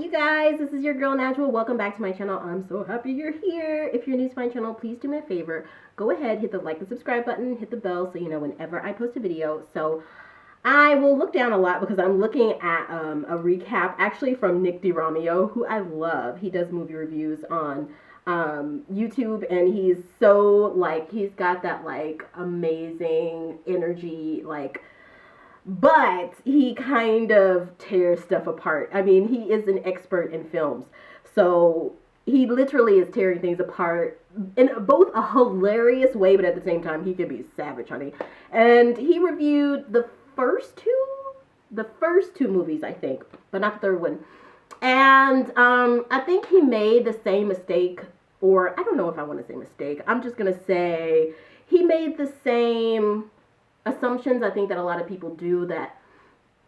you guys, this is your girl Natural. Welcome back to my channel. I'm so happy you're here. If you're new to my channel, please do me a favor. Go ahead, hit the like and subscribe button, hit the bell so you know whenever I post a video. So I will look down a lot because I'm looking at a recap actually from Nick DiRamio, who I love. He does movie reviews on YouTube, and he's so he's got that amazing energy, but he kind of tears stuff apart. I mean, he is an expert in films. So he literally is tearing things apart in both a hilarious way, but at the same time, he can be savage, honey. And he reviewed the first two movies, I think, but not the third one. And I think he made the same mistake, or I don't know if I want to say mistake. I'm just going to say he made the same assumptions I think that a lot of people do, that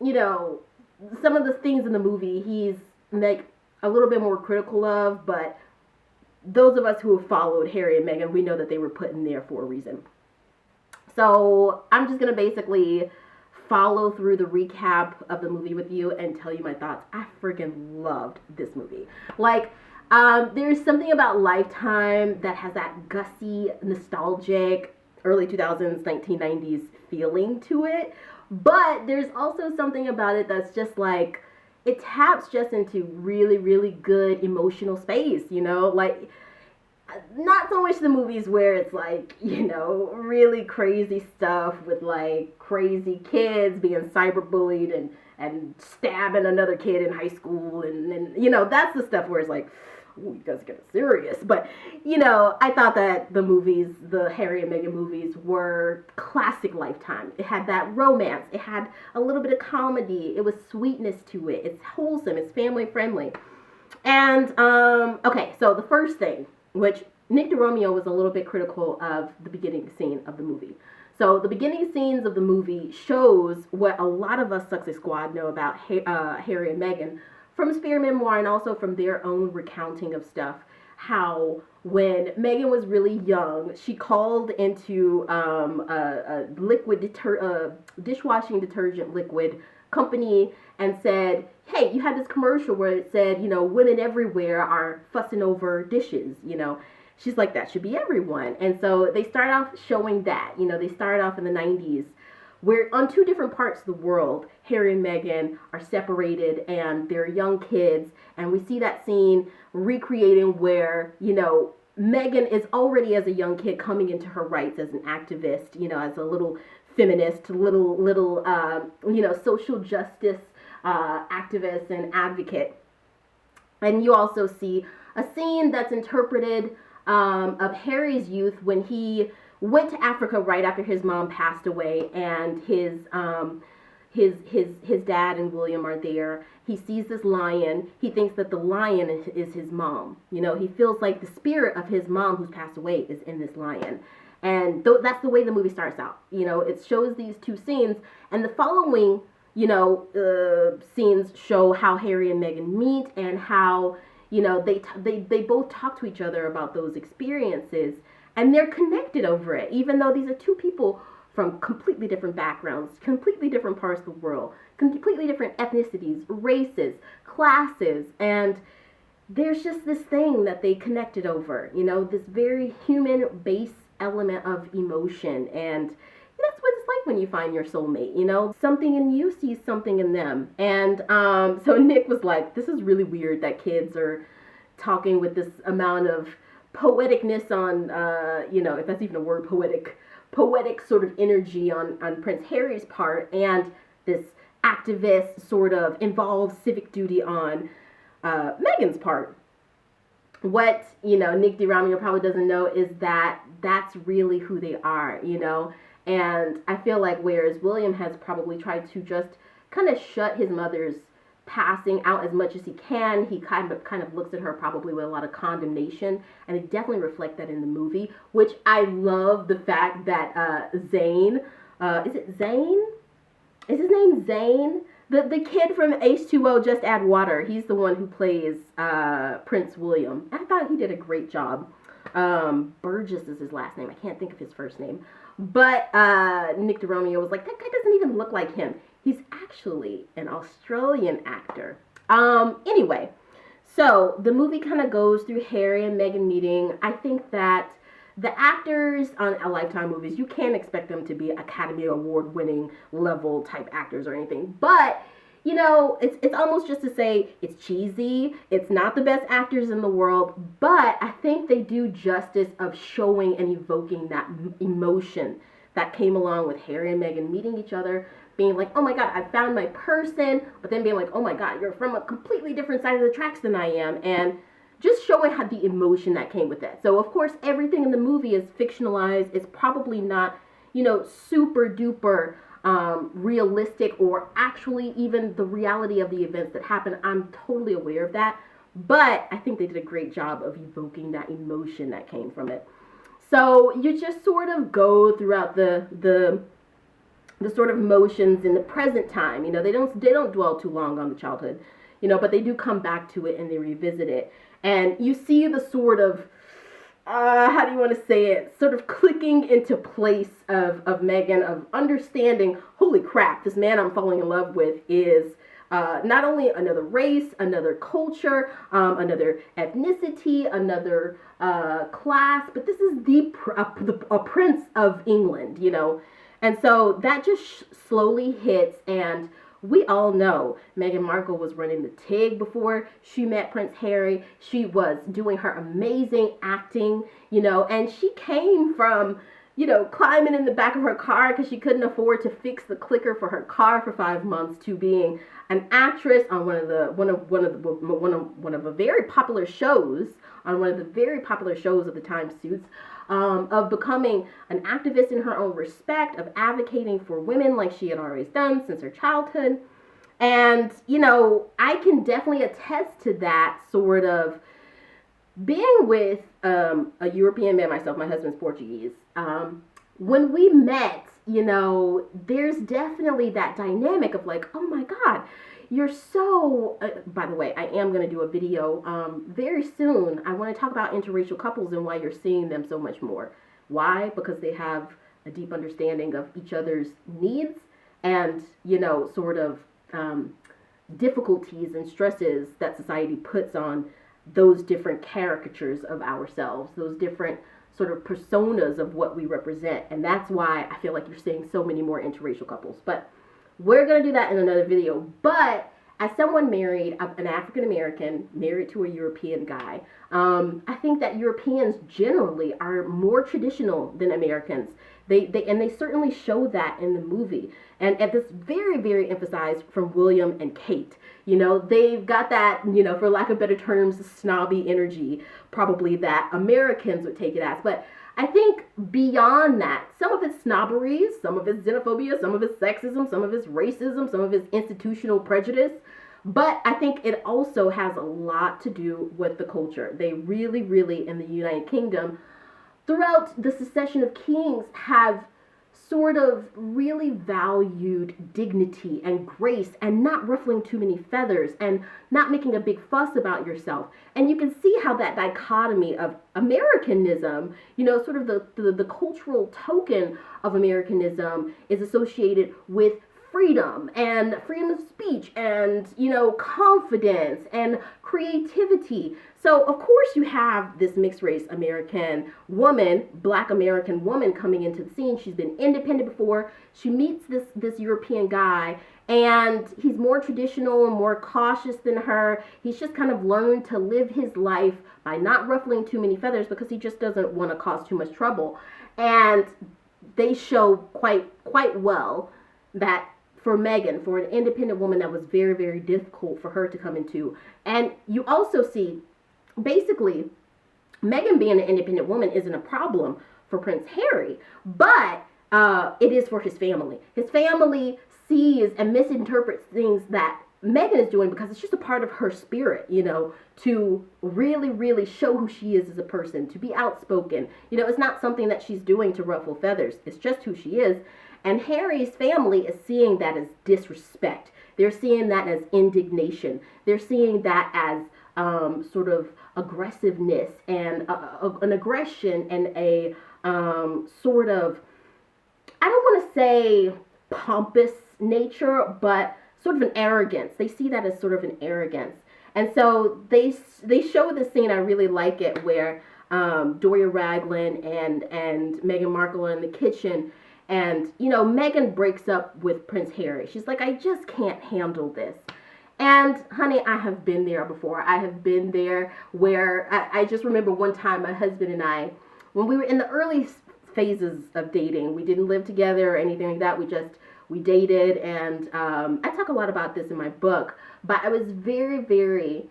some of the things in the movie he's a little bit more critical of, but those of us who have followed Harry and Meghan, we know that they were put in there for a reason. So I'm just gonna basically follow through the recap of the movie with you and tell you my thoughts. I freaking loved this movie. There's something about Lifetime that has that gussy, nostalgic early 2000s, 1990s feeling to it, but there's also something about it that's just it taps just into really, really good emotional space, not so much the movies where it's really crazy stuff with crazy kids being cyberbullied and stabbing another kid in high school, and that's the stuff where it's ooh, you guys are getting serious. But, I thought that the Harry and Meghan movies were classic Lifetime. It had that romance. It had a little bit of comedy. It was sweetness to it. It's wholesome. It's family friendly. And, okay, so the first thing, which Nick DiRamio was a little bit critical of the beginning scene of the movie. So the beginning scenes of the movie shows what a lot of us Sussex Squad know about Harry and Meghan, from Spear Memoir and also from their own recounting of stuff, how when Meghan was really young, she called into a dishwashing detergent liquid company and said, hey, you had this commercial where it said, women everywhere are fussing over dishes, She's like, that should be everyone. And so they start off showing that, they started off in the 90s, where on two different parts of the world, Harry and Meghan are separated and they're young kids. And we see that scene recreating where, Meghan is already as a young kid coming into her rights as an activist, as a little feminist, little social justice activist and advocate. And you also see a scene that's interpreted of Harry's youth when he went to Africa right after his mom passed away, and his dad and William are there. He sees this lion. He thinks that the lion is his mom. He feels like the spirit of his mom who's passed away is in this lion. And that's the way the movie starts out. It shows these two scenes, and the following, scenes show how Harry and Meghan meet and how, they both talk to each other about those experiences. And they're connected over it, even though these are two people from completely different backgrounds, completely different parts of the world, completely different ethnicities, races, classes. And there's just this thing that they connected over, this very human base element of emotion. And that's what it's like when you find your soulmate, something in you sees something in them. And so Nick was like, this is really weird that kids are talking with this amount of poeticness on, if that's even a word, poetic sort of energy on Prince Harry's part, and this activist sort of involved civic duty on Meghan's part. What, Nick DiRamio probably doesn't know is that that's really who they are, and I feel like whereas William has probably tried to just kind of shut his mother's passing out as much as he can, he kind of looks at her probably with a lot of condemnation, and they definitely reflect that in the movie, which I love the fact that Zayn, is it Zayn? Is his name Zayn? The kid from H2O, Just Add Water, he's the one who plays Prince William. I thought he did a great job. Burgess is his last name. I can't think of his first name. But Nick DiRamio was like, that guy doesn't even look like him. He's actually an Australian actor. Anyway, So the movie kind of goes through Harry and Meghan meeting. I think that the actors on a Lifetime movies, you can't expect them to be Academy Award winning level type actors or anything. But you know, it's almost just to say it's cheesy. It's not the best actors in the world, but I think they do justice of showing and evoking that emotion that came along with Harry and Meghan meeting each other, being like, oh my God, I found my person, but then being like, oh my God, you're from a completely different side of the tracks than I am, and just showing how the emotion that came with it. So of course, everything in the movie is fictionalized. It's probably not, you know, super duper realistic or actually even the reality of the events that happen. I'm totally aware of that, but I think they did a great job of evoking that emotion that came from it. So you just sort of go throughout the sort of motions in the present time. You know, they don't dwell too long on the childhood, you know, but they do come back to it and they revisit it. And you see the sort of how do you want to say it, sort of clicking into place of Meghan, of understanding, holy crap, this man I'm falling in love with is not only another race, another culture, another ethnicity, another class, but this is a prince of England, you know. And so that just slowly hits, and we all know Meghan Markle was running the TIG before she met Prince Harry. She was doing her amazing acting, you know, and she came from, you know, climbing in the back of her car because she couldn't afford to fix the clicker for her car for 5 months, to being an actress on one of a very popular shows, on one of the very popular shows of the time, Suits, of becoming an activist in her own respect, of advocating for women like she had always done since her childhood. And, you know, I can definitely attest to that sort of being with a European man myself. My husband's Portuguese. When we met, you know, there's definitely that dynamic of like, oh my God, you're so, by the way, I am going to do a video very soon. I want to talk about interracial couples and why you're seeing them so much more. Why? Because they have a deep understanding of each other's needs and, you know, sort of difficulties and stresses that society puts on those different caricatures of ourselves, those different sort of personas of what we represent. And that's why I feel like you're seeing so many more interracial couples. But we're going to do that in another video. But as someone married, an African American married to a European guy, I think that Europeans generally are more traditional than Americans. They certainly show that in the movie. And this very, very emphasized from William and Kate. You know, they've got that, you know, for lack of better terms, snobby energy, probably that Americans would take it as. But I think beyond that, some of it's snobbery, some of it's xenophobia, some of it's sexism, some of it's racism, some of it's institutional prejudice. But I think it also has a lot to do with the culture. They really, really, in the United Kingdom, throughout the succession of kings, have sort of really valued dignity and grace and not ruffling too many feathers and not making a big fuss about yourself. And you can see how that dichotomy of Americanism, you know, sort of the cultural token of Americanism is associated with freedom of speech and, you know, confidence and creativity. So of course you have this mixed race American woman, Black American woman coming into the scene. She's been independent before. She meets this European guy, and he's more traditional and more cautious than her. He's just kind of learned to live his life by not ruffling too many feathers because he just doesn't want to cause too much trouble. And they show quite well that for Meghan, for an independent woman, that was very, very difficult for her to come into. And you also see, basically, Meghan being an independent woman isn't a problem for Prince Harry, but it is for his family. His family sees and misinterprets things that Meghan is doing because it's just a part of her spirit, you know, to really, really show who she is as a person, to be outspoken. You know, it's not something that she's doing to ruffle feathers. It's just who she is. And Harry's family is seeing that as disrespect. They're seeing that as indignation. They're seeing that as sort of aggressiveness and an aggression and a sort of, I don't want to say pompous nature, but sort of an arrogance. They see that as sort of an arrogance. And so they show this scene, I really like it, where Doria Ragland and Meghan Markle are in the kitchen, and Meghan breaks up with Prince Harry. She's like, I just can't handle this. And honey, I have been there before. I have been there where I just remember one time my husband and I, when we were in the early phases of dating, we didn't live together or anything like that. We dated, and I talk a lot about this in my book, but I was very, very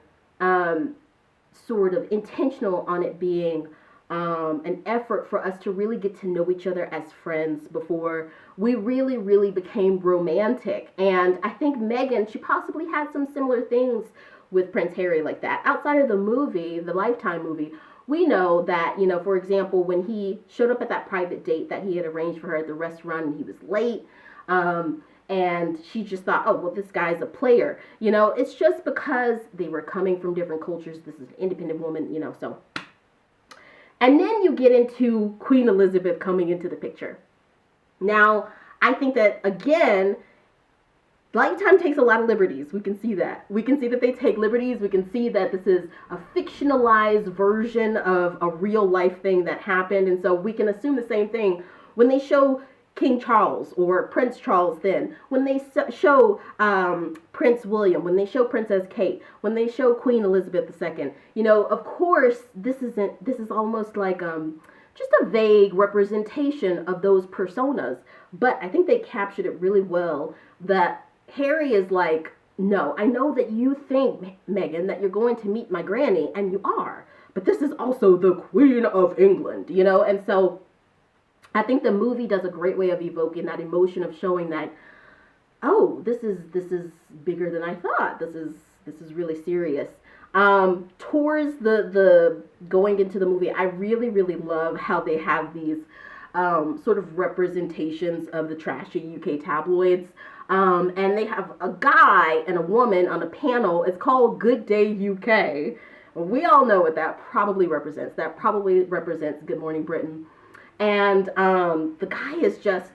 sort of intentional on it being an effort for us to really get to know each other as friends before we really, really became romantic. And I think Meghan, she possibly had some similar things with Prince Harry like that. Outside of the movie, the Lifetime movie, we know that, for example, when he showed up at that private date that he had arranged for her at the restaurant and he was late, and she just thought, oh, well, this guy's a player. It's just because they were coming from different cultures. This is an independent woman, so. And then you get into Queen Elizabeth coming into the picture. Now, I think that, again, Lifetime takes a lot of liberties. We can see that. We can see that they take liberties. We can see that this is a fictionalized version of a real life thing that happened. And so we can assume the same thing when they show King Charles or Prince Charles then, when they show Prince William, when they show Princess Kate, when they show Queen Elizabeth II, of course, this is almost like just a vague representation of those personas, but I think they captured it really well, that Harry is like, no, I know that you think, Meghan, that you're going to meet my granny, and you are, but this is also the Queen of England, and so I think the movie does a great way of evoking that emotion of showing that, oh, this is bigger than I thought. This is really serious. Towards the going into the movie, I really, really love how they have these sort of representations of the trashy UK tabloids. And they have a guy and a woman on a panel. It's called Good Day UK. We all know what that probably represents. That probably represents Good Morning Britain. And the guy is just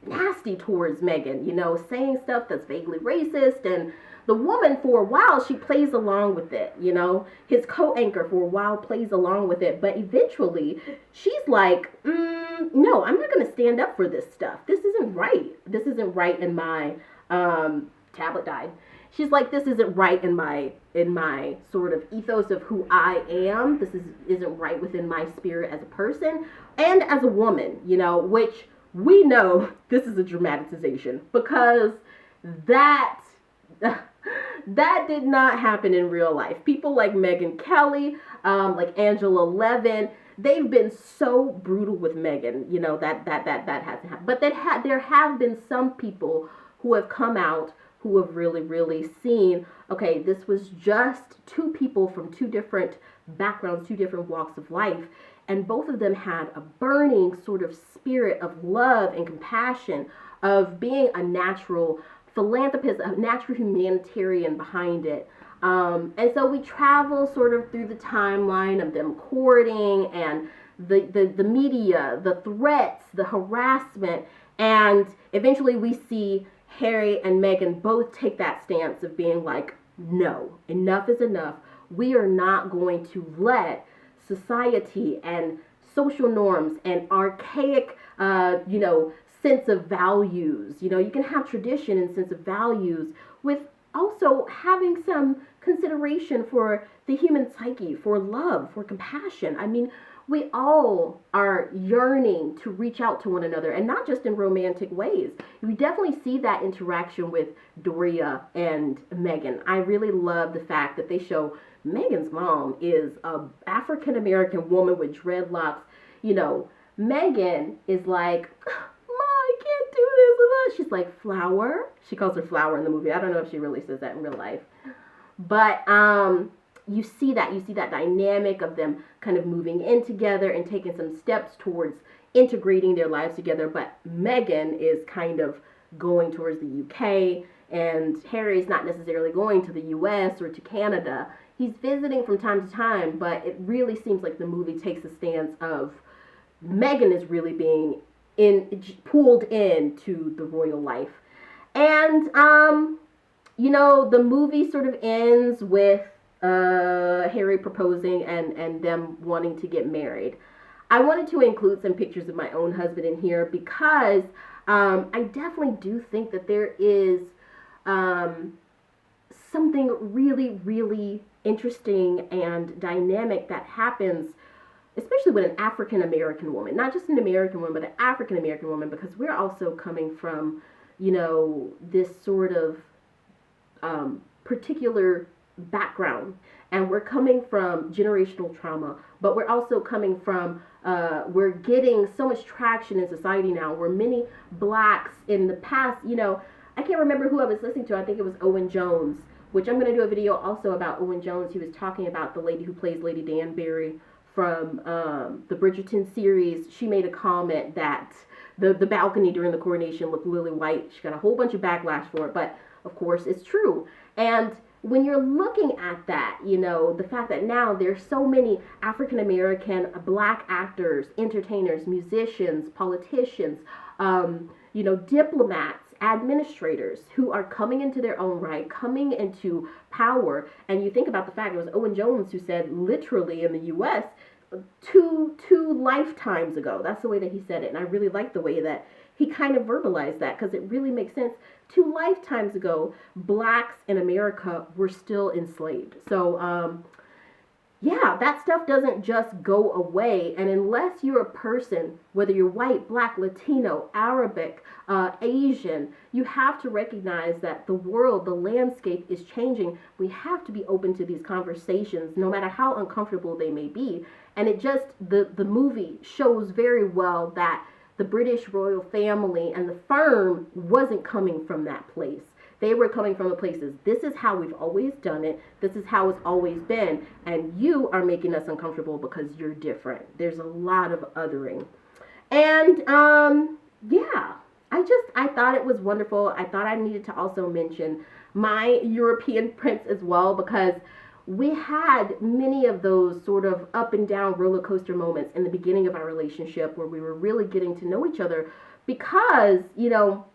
nasty towards Meghan, saying stuff that's vaguely racist. And the woman, for a while, she plays along with it, His co-anchor, for a while, plays along with it. But eventually, she's like, no, I'm not going to stand up for this stuff. This isn't right. This isn't right in my, tablet died. She's like, this isn't right in my sort of ethos of who I am. This isn't right within my spirit as a person and as a woman, which we know this is a dramatization, because that did not happen in real life. People like Megyn Kelly, like Angela Levin, they've been so brutal with Meghan, that hasn't happened. But there have been some people who have come out who have really, really seen, okay, this was just two people from two different backgrounds, two different walks of life, and both of them had a burning sort of spirit of love and compassion, of being a natural philanthropist, a natural humanitarian behind it. And so we travel sort of through the timeline of them courting and the media, the threats, the harassment, and eventually we see Harry and Meghan both take that stance of being like, no, enough is enough. We are not going to let society and social norms and archaic, sense of values. You can have tradition and sense of values with also having some consideration for the human psyche, for love, for compassion. I mean, we all are yearning to reach out to one another, and not just in romantic ways. We definitely see that interaction with Doria and Meghan. I really love the fact that they show Meghan's mom is an African-American woman with dreadlocks. Meghan is like, Ma, I can't do this with us. She's like, Flower. She calls her Flower in the movie. I don't know if she really says that in real life. But you see that dynamic of them kind of moving in together and taking some steps towards integrating their lives together. But Meghan is kind of going towards the UK, and Harry's not necessarily going to the US or to Canada. He's visiting from time to time, but it really seems like the movie takes a stance of Meghan is really being pulled into the royal life. And you know, the movie sort of ends with Harry proposing and them wanting to get married. I wanted to include some pictures of my own husband in here because I definitely do think that there is something really, really interesting and dynamic that happens, especially with an African American woman, not just an American woman, but an African American woman, because we're also coming from, you know, this sort of particular background, and we're coming from generational trauma, but we're also coming from we're getting so much traction in society now where many blacks in the past, you know, I can't remember who I was listening to. I think it was Owen Jones, which I'm going to do a video also about Owen Jones. He was talking about the lady who plays Lady Danbury from the Bridgerton series. She made a comment that the balcony during the coronation looked lily white. She got a whole bunch of backlash for it, but of course it's true. And when you're looking at that, you know, the fact that now there's so many African American black actors, entertainers, musicians, politicians, you know, diplomats, administrators who are coming into their own right, coming into power. And you think about the fact it was Owen Jones who said literally in the US two lifetimes ago. That's the way that he said it. And I really like the way that he kind of verbalized that, because it really makes sense. 2 lifetimes ago, blacks in America were still enslaved. So, yeah, that stuff doesn't just go away. And unless you're a person, whether you're white, black, Latino, Arabic, Asian, you have to recognize that the world, the landscape is changing. We have to be open to these conversations, no matter how uncomfortable they may be. And it just, the movie shows very well that the British royal family and the firm wasn't coming from that place. They were coming from the places, this is how we've always done it, this is how it's always been, and you are making us uncomfortable because you're different. There's a lot of othering. And yeah, I thought it was wonderful. I thought I needed to also mention my European prince as well, because we had many of those sort of up and down roller coaster moments in the beginning of our relationship where we were really getting to know each other, because, you know,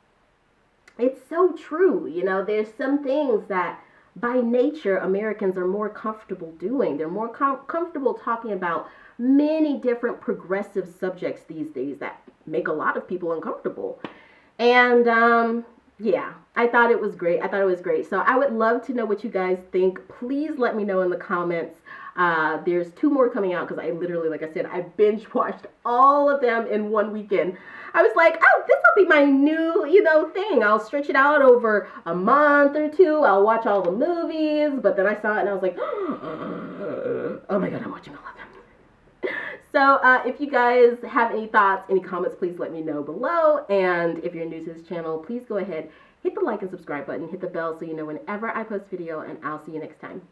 it's so true. You know, there's some things that by nature Americans are more comfortable doing. They're more comfortable talking about many different progressive subjects these days that make a lot of people uncomfortable. And yeah, I thought it was great. So I would love to know what you guys think. Please let me know in the comments. There's 2 more coming out because I literally, like I said, I binge watched all of them in one weekend. I was like, oh, this will be my new, you know, thing. I'll stretch it out over a month or 2. I'll watch all the movies. But then I saw it and I was like, oh my God, I'm watching all of them. So if you guys have any thoughts, any comments, please let me know below. And if you're new to this channel, please go ahead, hit the like and subscribe button, hit the bell so you know whenever I post video, and I'll see you next time.